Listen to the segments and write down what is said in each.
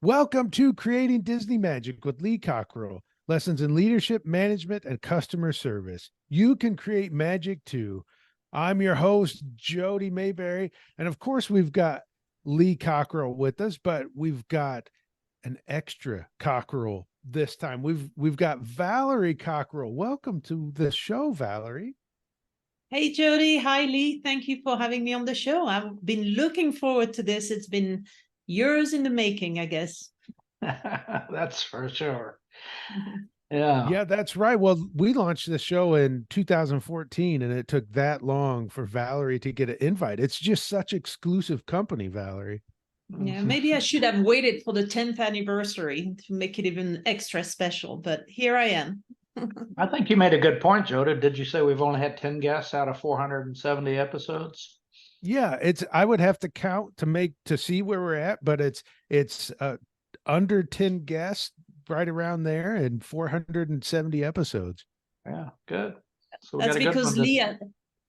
Welcome to Creating Disney Magic with Lee Cockerell. Lessons in leadership, management, and customer service. You can create magic too. I'm your host, Jody Mayberry. And of course, we've got Lee Cockerell with us, but we've got an extra Cockerell this time. We've got Valerie Cockerell. Welcome to the show, Valerie. Hey, Jody. Hi, Lee. Thank you for having me on the show. I've been looking forward to this. It's been years in the making, I guess. That's for sure. Yeah. Yeah, that's right. Well, we launched the show in 2014, and it took that long for Valerie to get an invite. It's just such exclusive company, Valerie. Yeah, maybe I should have waited for the 10th anniversary to make it even extra special, but here I am. I think you made a good point, Joda. Did you say we've only had 10 guests out of 470 episodes? Yeah, it's I would have to count to see where we're at, but it's under 10 guests right around there and 470 episodes. Yeah, good. So we That's got a good because one.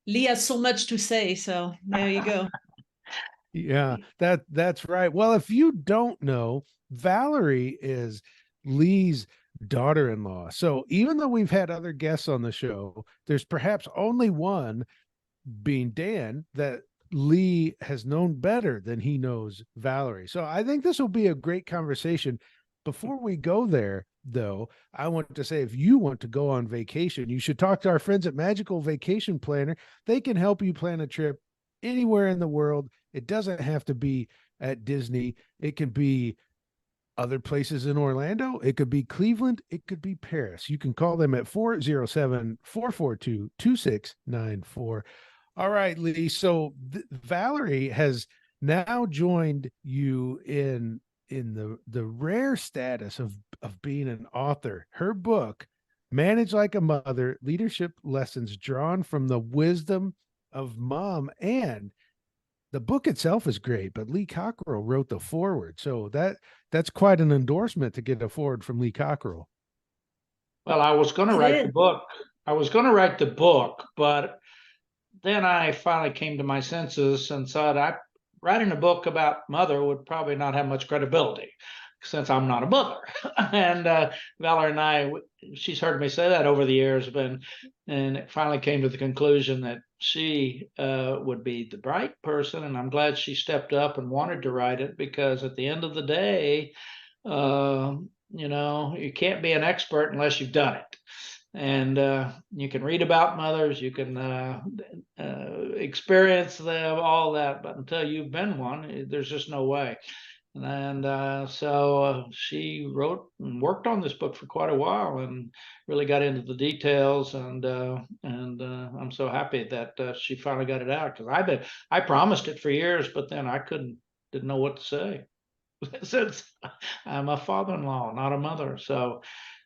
Lee has so much to say. So there you go. Yeah, that's right. Well, if you don't know, Valerie is Lee's daughter-in-law. So even though we've had other guests on the show, there's perhaps only one, being Dan, that Lee has known better than he knows Valerie. So I think this will be a great conversation. Before we go there, though, I want to say if you want to go on vacation, you should talk to our friends at Magical Vacation Planner. They can help you plan a trip anywhere in the world. It doesn't have to be at Disney. It can be other places in Orlando. It could be Cleveland. It could be Paris. You can call them at 407-442-2694. All right, Lee. So Valerie has now joined you in the rare status of being an author. Her book, Manage Like a Mother: Leadership Lessons Drawn from the Wisdom of Mom. And the book itself is great, but Lee Cockerell wrote the foreword. So that's quite an endorsement to get a foreword from Lee Cockerell. Well, I was going to It write the is. book. I was going to write the book, but then I finally came to my senses and thought writing a book about mother would probably not have much credibility since I'm not a mother. And Valerie and she's heard me say that over the years, and it finally came to the conclusion that she would be the right person. And I'm glad she stepped up and wanted to write it, because at the end of the day, uh, you can't be an expert unless you've done it. And you can read about mothers, you can experience them, all that, but until you've been one, there's just no way. And so she wrote and worked on this book for quite a while and really got into the details. And I'm so happy that she finally got it out, because I promised it for years, but then didn't know what to say since I'm a father-in-law, not a mother. So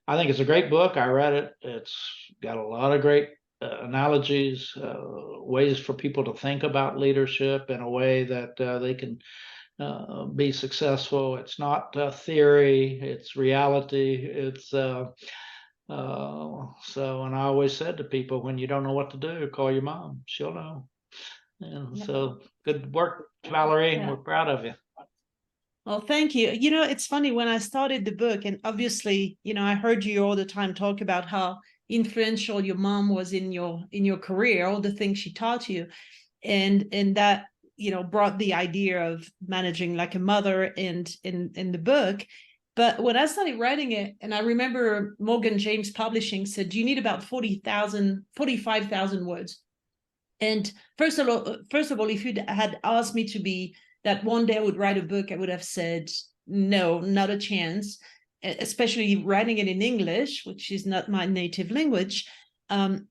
I think it's a great book. I read it. It's got a lot of great analogies, ways for people to think about leadership in a way that they can be successful. It's not theory, it's reality. And I always said to people, when you don't know what to do, call your mom. She'll know. And Yeah. so good work, Valerie. Yeah. We're proud of you. Well, thank you. You know, it's funny when I started the book, and obviously, I heard you all the time talk about how influential your mom was in your career, all the things she taught you, and that brought the idea of managing like a mother in the book. But when I started writing it, and I remember Morgan James Publishing said you need about 45,000 words. And first of all, if you had asked me to be that one day I would write a book, I would have said, no, not a chance, especially writing it in English, which is not my native language. And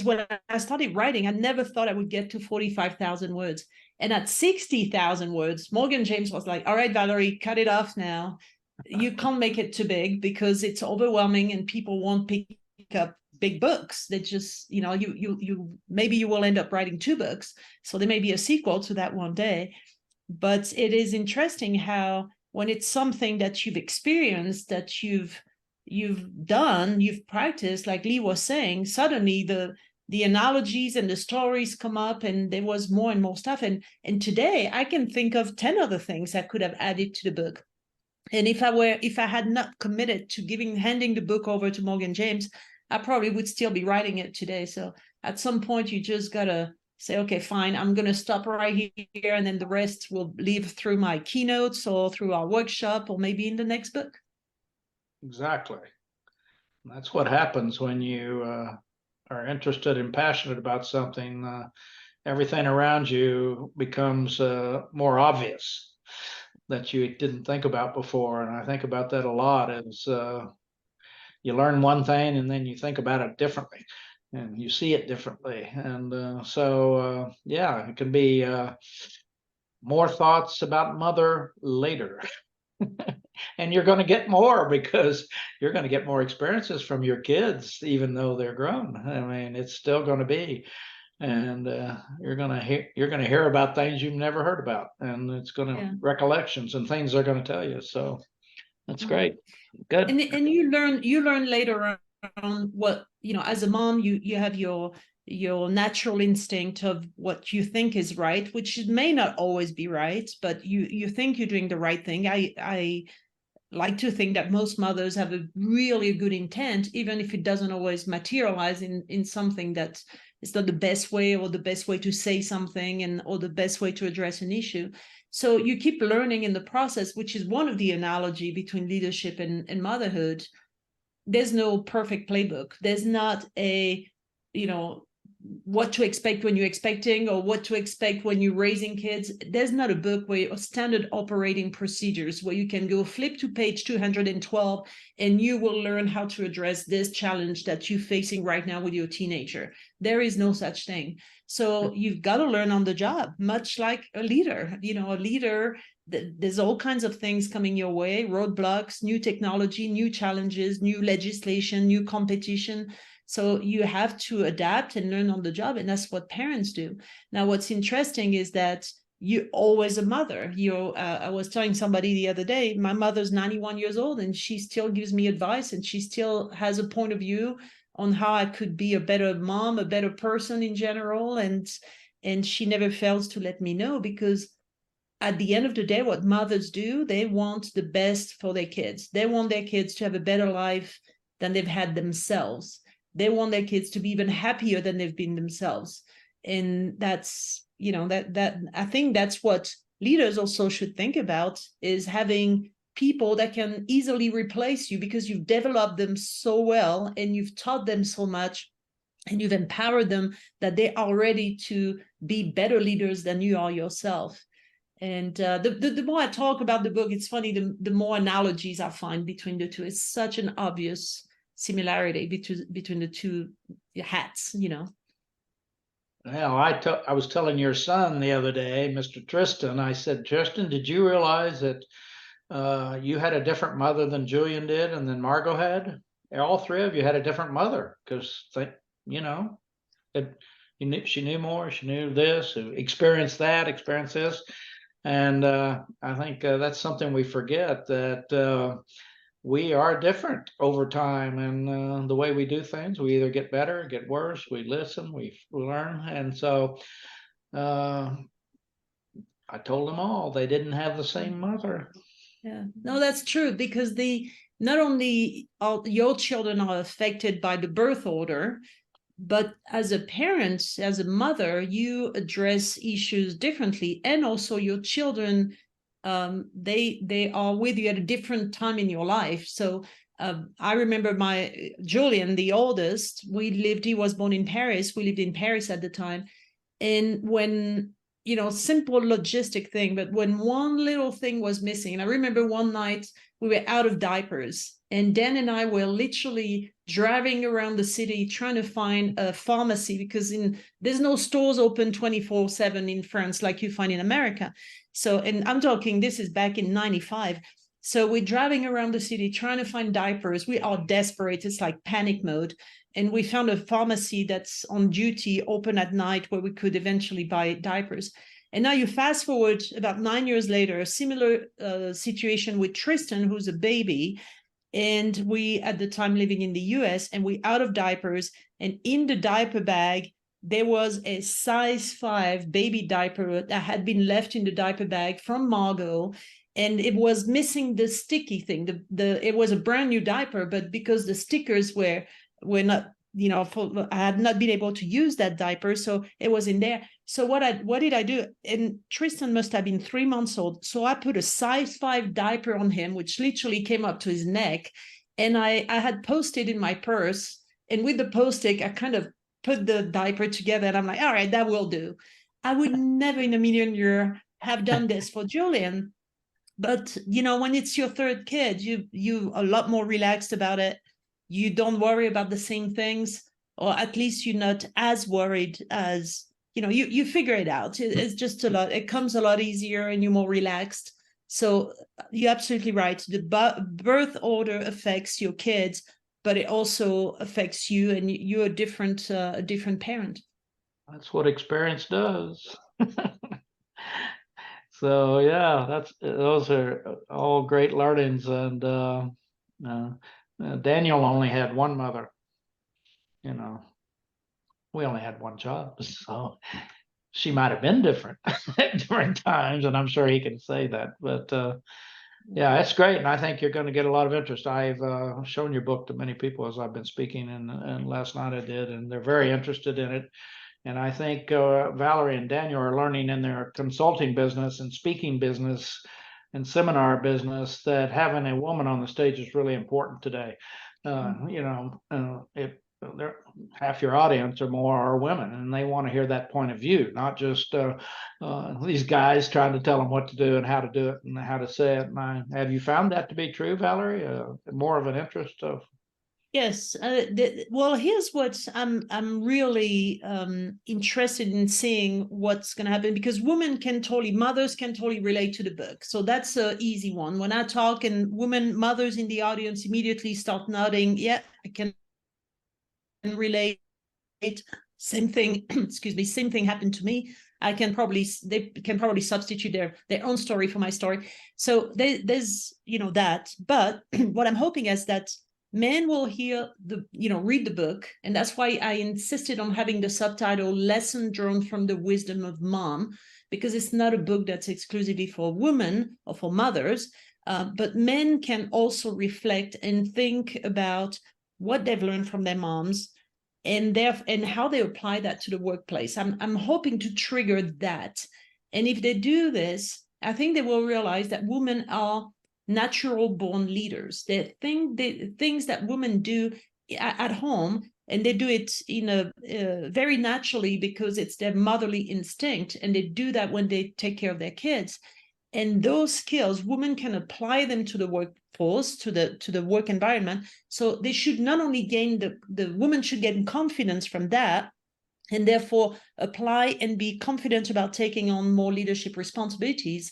when I started writing, I never thought I would get to 45,000 words. And at 60,000 words, Morgan James was like, all right, Valerie, cut it off now. You can't make it too big because it's overwhelming and people won't pick up big books. They just, you maybe you will end up writing 2 books. So there may be a sequel to that one day. But it is interesting how when it's something that you've experienced, that you've done, you've practiced, like Lee was saying, suddenly the analogies and the stories come up, and there was more and more stuff. And today I can think of 10 other things I could have added to the book. And if I had not committed to handing the book over to Morgan James, I probably would still be writing it today. So at some point, you just gotta say, okay, fine, I'm gonna stop right here, and then the rest will leave through my keynotes or through our workshop or maybe in the next book. Exactly. That's what happens when you are interested and passionate about something. Everything around you becomes more obvious that you didn't think about before. And I think about that a lot as you learn one thing and then you think about it differently and you see it differently. And yeah, it can be more thoughts about mother later. And you're going to get more because you're going to get more experiences from your kids, even though they're grown. I mean, it's still going to be, and you're going to hear about things you've never heard about, and it's going to recollections and things they're going to tell you. So that's great. Good. And you learn later on what, as a mom, you have your natural instinct of what you think is right, which may not always be right, but you think you're doing the right thing. I like to think that most mothers have a really good intent, even if it doesn't always materialize in something that is not the best way, or the best way to say something, or the best way to address an issue. So you keep learning in the process, which is one of the analogy between leadership and motherhood. There's no perfect playbook. There's not a, what to expect when you're expecting, or what to expect when you're raising kids. There's not a book where standard operating procedures where you can go flip to page 212 and you will learn how to address this challenge that you're facing right now with your teenager. There is no such thing. So you've got to learn on the job, much like a leader. A leader, there's all kinds of things coming your way, roadblocks, new technology, new challenges, new legislation, new competition. So you have to adapt and learn on the job, and that's what parents do. Now, what's interesting is that you're always a mother. I was telling somebody the other day, my mother's 91 years old, and she still gives me advice, and she still has a point of view on how I could be a better mom, a better person in general, and she never fails to let me know, because at the end of the day, what mothers do, they want the best for their kids. They want their kids to have a better life than they've had themselves. They want their kids to be even happier than they've been themselves. And that's, that I think that's what leaders also should think about, is having people that can easily replace you because you've developed them so well and you've taught them so much and you've empowered them that they are ready to be better leaders than you are yourself. And the more I talk about the book, it's funny, the more analogies I find between the two. It's such an obvious similarity between the two hats. Well, I was telling your son the other day, Mr. Tristan, I said, Tristan, did you realize that you had a different mother than Julian did and then Margot had? All three of you had a different mother because, she knew more, she knew this, experienced that, experienced this. And I think that's something we forget, that we are different over time, and the way we do things, we either get better, get worse, we listen, we learn. And so I told them all they didn't have the same mother. Yeah, no, that's true, because not only all your children are affected by the birth order, but as a parent, as a mother, you address issues differently, and also your children, they are with you at a different time in your life. So I remember my Julian, the oldest, he was born in Paris. We lived in Paris at the time. And when, simple logistic thing, but when one little thing was missing, and I remember one night we were out of diapers, and Dan and I were literally driving around the city trying to find a pharmacy, because there's no stores open 24/7 in France like you find in America. So, and I'm talking, this is back in 95. So we're driving around the city trying to find diapers. We are desperate. It's like panic mode. And we found a pharmacy that's on duty, open at night, where we could eventually buy diapers. And now you fast forward about 9 years later, a similar situation with Tristan, who's a baby. And we, at the time, living in the US, and we out of diapers. And in the diaper bag, there was a size 5 baby diaper that had been left in the diaper bag from Margot. and it was missing the sticky thing. It was a brand new diaper, but because the stickers were not, I had not been able to use that diaper, so it was in there. So what did I do? And Tristan must have been 3 months old. So I put a size 5 diaper on him, which literally came up to his neck. And I had Post-it in my purse. And with the Post-it, I kind of put the diaper together, and I'm like, all right, that will do. I would never in a million years have done this for Julian. But when it's your third kid, you a lot more relaxed about it. You don't worry about the same things, or at least you're not as worried as you figure it out. It's just a lot. It comes a lot easier, and you're more relaxed. So you're absolutely right. The birth order affects your kids, but it also affects you, and you're a different parent. That's what experience does. So yeah, those are all great learnings. And Daniel only had one mother. We only had one child, so she might have been different at different times, and I'm sure he can say that. But yeah, it's great, and I think you're going to get a lot of interest. I've shown your book to many people as I've been speaking, and last night I did, and they're very interested in it. And I think Valerie and Daniel are learning in their consulting business and speaking business and seminar business that having a woman on the stage is really important today. If half your audience or more are women, and they want to hear that point of view, not just these guys trying to tell them what to do and how to do it and how to say it. Have you found that to be true, Valerie? More of an interest of Yes. Well, here's what I'm really interested in seeing what's going to happen, because mothers can totally relate to the book. So that's an easy one. When I talk and mothers in the audience immediately start nodding, yeah, I can relate. Same thing, excuse me, same thing happened to me. They can probably substitute their own story for my story. So there's that. But what I'm hoping is that men will read the book, and that's why I insisted on having the subtitle "Lesson Drawn from the Wisdom of Mom," because it's not a book that's exclusively for women or for mothers, but men can also reflect and think about what they've learned from their moms, and how they apply that to the workplace. I'm hoping to trigger that, and if they do this, I think they will realize that women are natural born leaders. The things that women do at home, and they do it very naturally because it's their motherly instinct, and they do that when they take care of their kids. And those skills, women can apply them to the workforce, to the work environment. So they should not only gain the woman should gain confidence from that, and therefore apply and be confident about taking on more leadership responsibilities.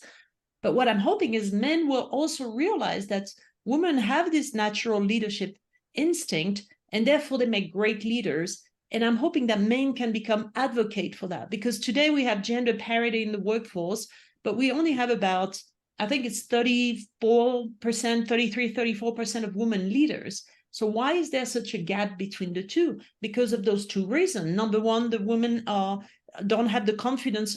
But what I'm hoping is men will also realize that women have this natural leadership instinct, and therefore they make great leaders. And I'm hoping that men can become advocate for that, because today we have gender parity in the workforce, but we only have about, I think it's 34%, 33, 34% of women leaders. So why is there such a gap between the two? Because of those two reasons. Number one, the women don't have the confidence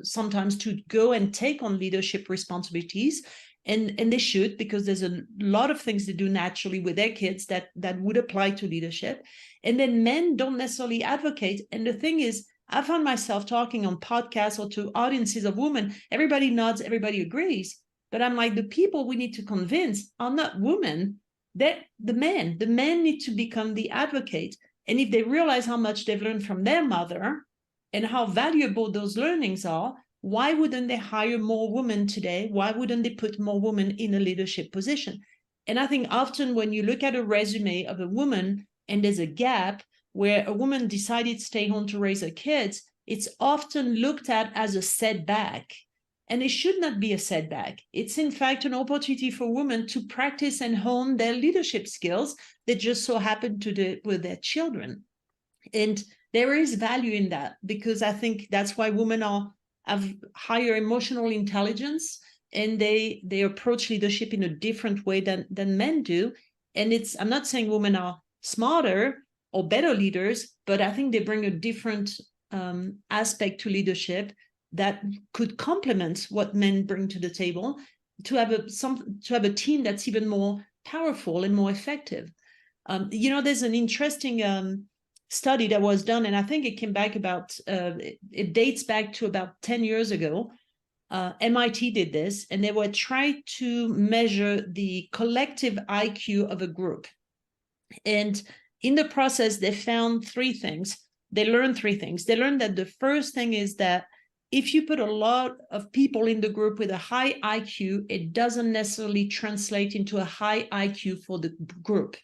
sometimes to go and take on leadership responsibilities, and they should, because there's a lot of things they do naturally with their kids that would apply to leadership. And then men don't necessarily advocate. And the thing is, I found myself talking on podcasts or to audiences of women. Everybody nods, everybody agrees. But I'm like, the people we need to convince are not women. They're the men. The men need to become the advocate. And if they realize how much they've learned from their mother and how valuable those learnings are, why wouldn't they hire more women today? Why wouldn't they put more women in a leadership position? And I think often when you look at a resume of a woman and there's a gap, where a woman decided to stay home to raise her kids, it's often looked at as a setback. And it should not be a setback. It's in fact an opportunity for women to practice and hone their leadership skills that just so happen to do it with their children. And there is value in that, because I think that's why women have higher emotional intelligence, and they approach leadership in a different way than men do. And I'm not saying women are smarter or better leaders, but I think they bring a different aspect to leadership that could complement what men bring to the table. to have a team that's even more powerful and more effective. There's an interesting study that was done, and I think it came back it dates back to about 10 years ago. MIT did this, and they were trying to measure the collective IQ of a group. And in the process, they found three things. They learned three things. They learned that the first thing is that if you put a lot of people in the group with a high IQ, it doesn't necessarily translate into a high IQ for the group.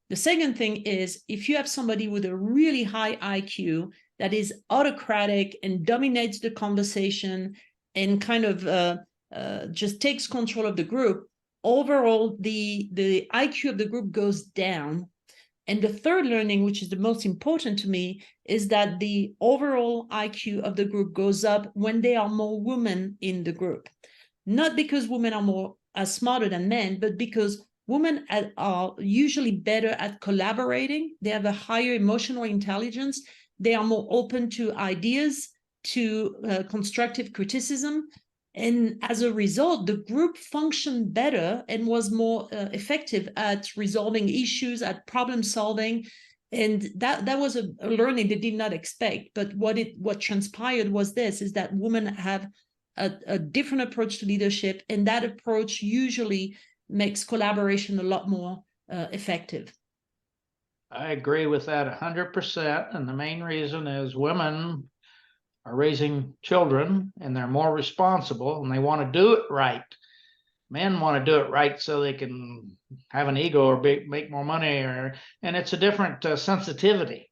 The second thing is if you have somebody with a really high IQ that is autocratic and dominates the conversation and kind of just takes control of the group, overall, the IQ of the group goes down. And the third learning, which is the most important to me, is that the overall IQ of the group goes up when there are more women in the group. Not because women are smarter than men, but because women are usually better at collaborating. They have a higher emotional intelligence. They are more open to ideas, to constructive criticism. And as a result, the group functioned better and was more effective at resolving issues, at problem solving. And that was a learning they did not expect. But what transpired was this, is that women have a different approach to leadership, and that approach usually makes collaboration a lot more effective. I agree with that 100%. And the main reason is women are raising children and they're more responsible and they want to do it right. Men want to do it right so they can have an ego or make more money, and it's a different sensitivity.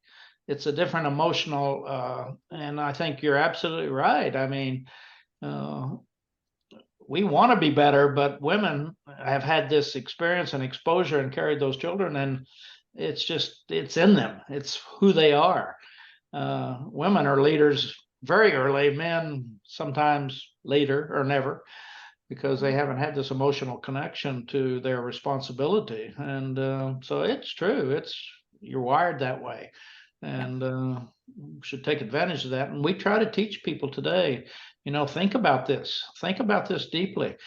It's a different emotional, and I think you're absolutely right. I mean, we want to be better, but women have had this experience and exposure and carried those children, and it's in them. It's who they are. Women are leaders very early, men sometimes later or never, because they haven't had this emotional connection to their responsibility. And so it's true. You're wired that way, and should take advantage of that. And we try to teach people today, think about this deeply.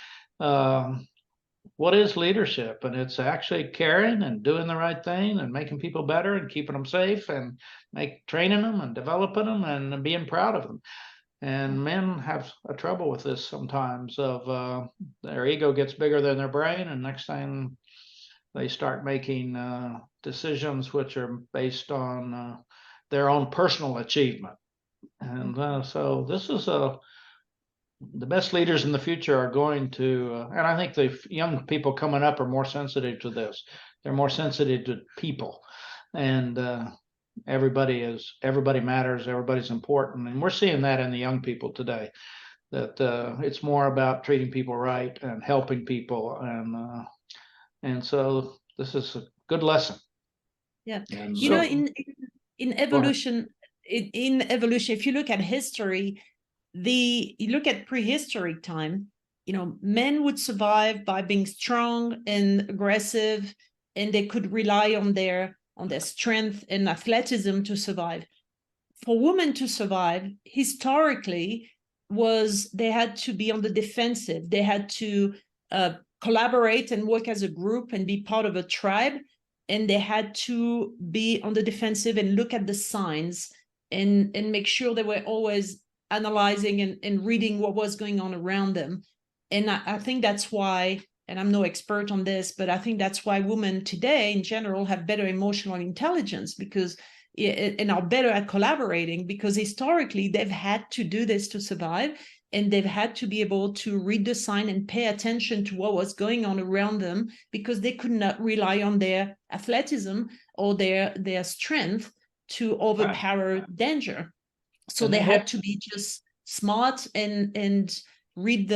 What is leadership? And it's actually caring and doing the right thing and making people better and keeping them safe and training them and developing them and being proud of them. And men have a trouble with this sometimes, of their ego gets bigger than their brain, and next thing they start making decisions which are based on their own personal achievement. And so this is the best leaders in the future are going to, and I think the young people coming up are more sensitive to this. They're more sensitive to people, and everybody matters. Everybody's important, and we're seeing that in the young people today. That it's more about treating people right and helping people, and so this is a good lesson. Yeah, And in evolution, if you look at history, you look at prehistoric time, men would survive by being strong and aggressive, and they could rely on their strength and athleticism to survive. For women to survive, historically, they had to be on the defensive. They had to collaborate and work as a group and be part of a tribe, and they had to be on the defensive and look at the signs and make sure they were always analyzing and reading what was going on around them. And I think that's why, and I'm no expert on this, but I think that's why women today in general have better emotional intelligence, and are better at collaborating, because historically they've had to do this to survive, and they've had to be able to read the sign and pay attention to what was going on around them, because they could not rely on their athleticism or their strength to overpower danger. So they had to be just smart and read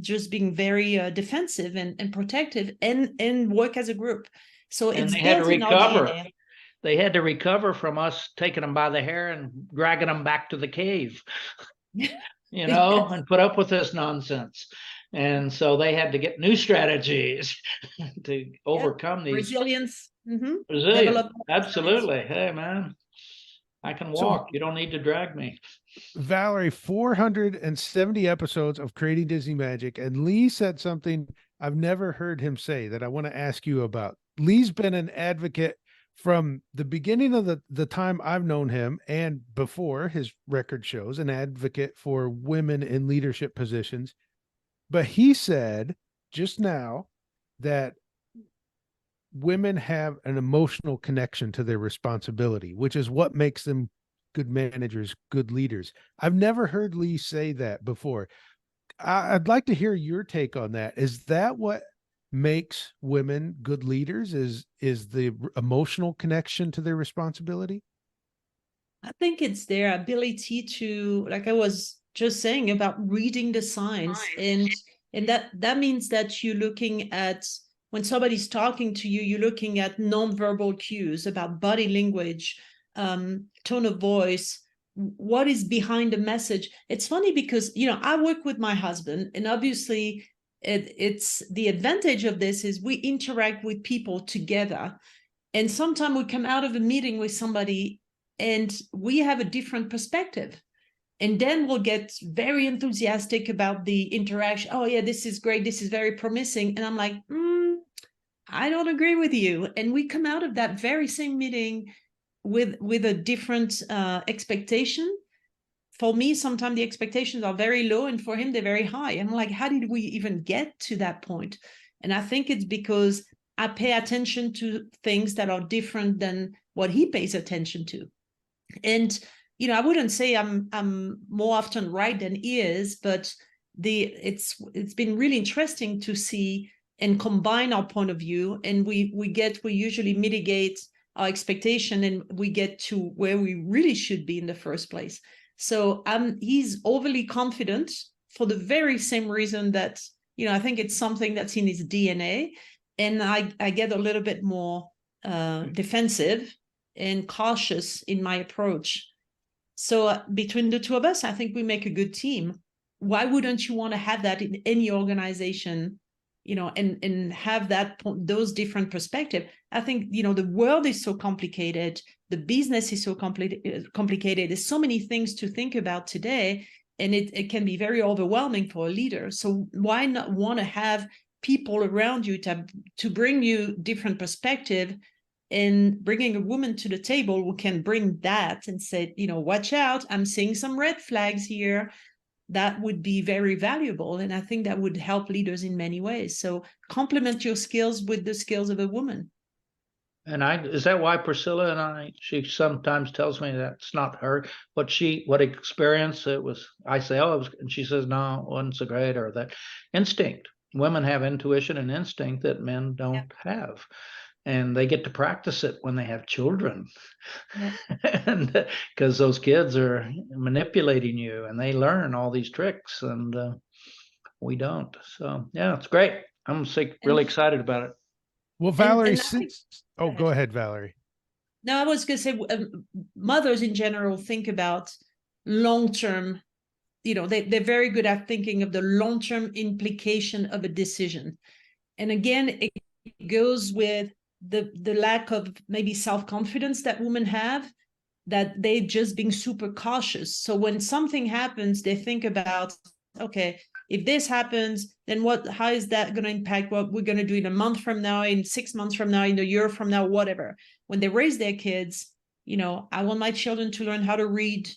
just being very defensive and protective and work as a group. So it's built in our DNA. They had to recover from us taking them by the hair and dragging them back to the cave, and put up with this nonsense. And so they had to get new strategies to overcome these. Resilience. Resilience. Absolutely. Hey, man, I can walk. You don't need to drag me. Valerie, 470 episodes of Creating Disney Magic. And Lee said something I've never heard him say that I want to ask you about. Lee's been an advocate from the beginning of the time I've known him and before his record shows, an advocate for women in leadership positions. But he said just now that women have an emotional connection to their responsibility, which is what makes them good managers, good leaders. I've never heard Lee say that before. I'd like to hear your take on that. Is that what makes women good leaders? Is the emotional connection to their responsibility? I think it's their ability to, like I was just saying, about reading the signs, and that means that you're looking at, when somebody's talking to you, you're looking at nonverbal cues about body language, tone of voice, what is behind the message. It's funny because, I work with my husband, and obviously it's the advantage of this is we interact with people together. And sometimes we come out of a meeting with somebody and we have a different perspective. And then we'll get very enthusiastic about the interaction. Oh, yeah, this is great. This is very promising. And I'm like, I don't agree with you. And we come out of that very same meeting with a different expectation. For me, sometimes the expectations are very low, and for him, they're very high. I'm like, how did we even get to that point? And I think it's because I pay attention to things that are different than what he pays attention to. And I wouldn't say I'm more often right than he is, but it's been really interesting to see and combine our point of view, and we usually mitigate our expectation, and we get to where we really should be in the first place. So he's overly confident for the very same reason that, I think it's something that's in his DNA. And I get a little bit more defensive and cautious in my approach. So between the two of us, I think we make a good team. Why wouldn't you want to have that in any organization, and have those different perspectives? I think, the world is so complicated. The business is so complicated. There's so many things to think about today, and it can be very overwhelming for a leader. So why not want to have people around you to bring you different perspective, and bringing a woman to the table who can bring that and say, watch out, I'm seeing some red flags here. That would be very valuable. And I think that would help leaders in many ways. So complement your skills with the skills of a woman. And is that why Priscilla and she sometimes tells me that's not her, what experience it was. I say, oh, and she says, no, it wasn't so great, or that instinct. Women have intuition and instinct that men don't have. And they get to practice it when they have children. Yeah. And because those kids are manipulating you and they learn all these tricks, and we don't. So yeah, it's great. I'm really excited about it. Well, Valerie, I think, go ahead, Valerie. no, I was going to say, mothers in general think about long-term, they're very good at thinking of the long-term implication of a decision. And again, it goes with the lack of maybe self-confidence that women have, that they just being super cautious. So when something happens, they think about, okay, if this happens, then how is that going to impact what we're going to do in a month from now, in 6 months from now, in a year from now, whatever. When they raise their kids, I want my children to learn how to read,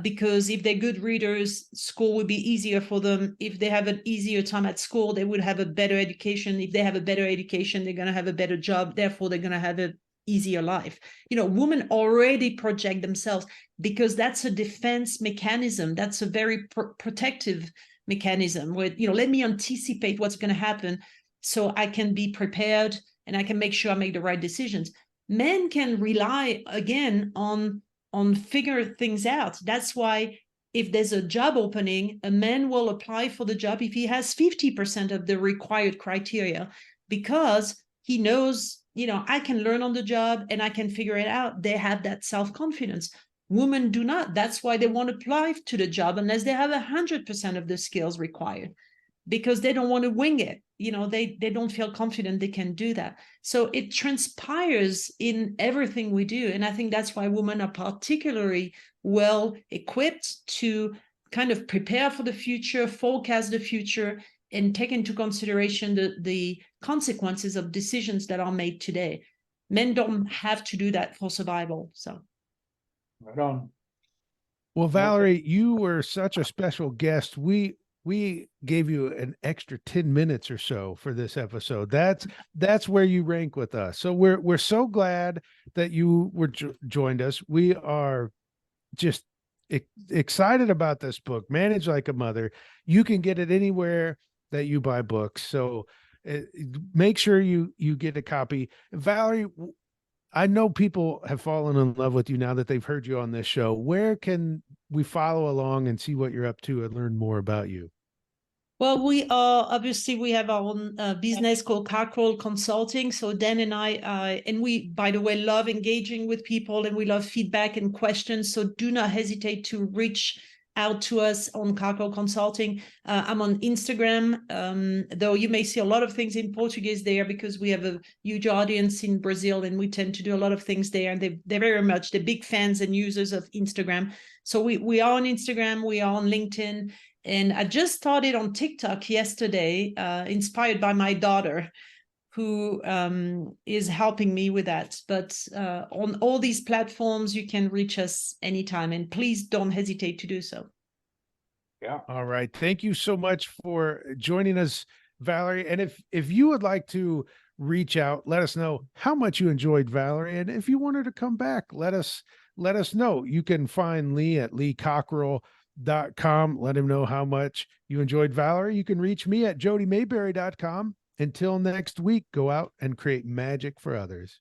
because if they're good readers, school would be easier for them. If they have an easier time at school, they would have a better education. If they have a better education, they're going to have a better job. Therefore, they're going to have an easier life. Women already project themselves, because that's a defense mechanism. That's a very protective mechanism where, let me anticipate what's going to happen so I can be prepared and I can make sure I make the right decisions. Men can rely, again, on figure things out. That's why if there's a job opening, a man will apply for the job if he has 50% of the required criteria, because he knows, I can learn on the job and I can figure it out. They have that self-confidence. Women do not. That's why they won't apply to the job unless they have 100% of the skills required. because they don't want to wing it. They don't feel confident they can do that. So it transpires in everything we do. And I think that's why women are particularly well equipped to kind of prepare for the future, forecast the future, and take into consideration the consequences of decisions that are made today. Men don't have to do that for survival. So Right on. Well, Okay. Valerie, you were such a special guest. We gave you an extra 10 minutes or so for this episode. That's where you rank with us. So we're so glad that you were joined us. We are just excited about this book, Manage Like a Mother. You can get it anywhere that you buy books. So make sure you get a copy. Valerie, I know people have fallen in love with you now that they've heard you on this show. Where can we follow along and see what you're up to and learn more about you? Well, we have our own business called Cockerell Consulting. So Dan and I, and we, by the way, love engaging with people, and we love feedback and questions. So do not hesitate to reach out to us on Cockerell Consulting. I'm on Instagram, though you may see a lot of things in Portuguese there because we have a huge audience in Brazil, and we tend to do a lot of things there. And they're they're big fans and users of Instagram. So we are on Instagram, we are on LinkedIn. And I just started on TikTok yesterday, inspired by my daughter, who is helping me with that. But on all these platforms, you can reach us anytime. And please don't hesitate to do so. Yeah. All right. Thank you so much for joining us, Valerie. And if you would like to reach out, let us know how much you enjoyed Valerie. And if you want her to come back, let us know. You can find Lee at leecockerell.com. Let him know how much you enjoyed Valerie. You can reach me at jodymayberry.com. Until next week, go out and create magic for others.